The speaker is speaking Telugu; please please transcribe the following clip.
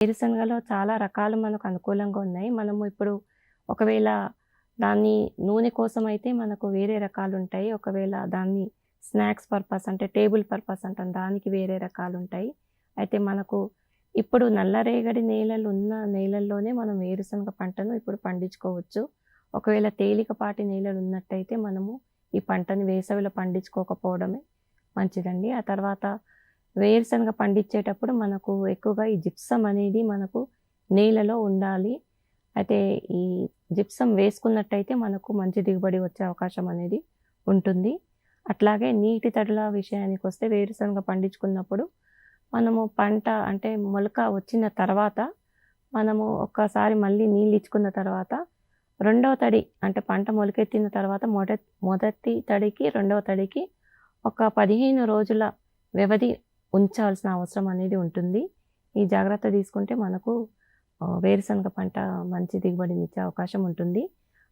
వేరుశనగలో చాలా రకాలు మనకు అనుకూలంగా ఉన్నాయి. మనము ఇప్పుడు ఒకవేళ దాన్ని నూనె కోసం అయితే మనకు వేరే రకాలుంటాయి. ఒకవేళ దాన్ని స్నాక్స్ పర్పస్ అంటే టేబుల్ పర్పస్ అంటాం. దానికి వేరే రకాలుంటాయి. అయితే మనకు ఇప్పుడు నల్లరేగడి నేలలున్న నేలల్లోనే మనం వేరుశనగ పంటను ఇప్పుడు పండించుకోవచ్చు. ఒకవేళ తేలికపాటి నేలలున్నట్టయితే మనము ఈ పంటని వేసవిలో పండించుకోకపోవడమే మంచిదండి. ఆ తర్వాత వేరుశనగ పండించేటప్పుడు మనకు ఎక్కువగా ఈ జిప్సమ్ అనేది మనకు నేలలో ఉండాలి. అయితే ఈ జిప్సమ్ వేసుకున్నట్టయితే మనకు మంచి దిగుబడి వచ్చే అవకాశం అనేది ఉంటుంది. అట్లాగే నీటి తడుల విషయానికొస్తే వేరుశనగ పండించుకున్నప్పుడు మనము పంట అంటే మొలక వచ్చిన తర్వాత మనము ఒక్కసారి మళ్ళీ నీళ్ళిచ్చుకున్న తర్వాత రెండవ తడి అంటే పంట మొలకెత్తిన తర్వాత మొదటి తడికి, రెండవ తడికి ఒక 15 రోజుల వ్యవధి ఉంచాల్సిన అవసరం అనేది ఉంటుంది. ఈ జాగ్రత్త తీసుకుంటే మనకు వేరుశనగ పంట మంచి దిగుబడినిచ్చే అవకాశం ఉంటుంది.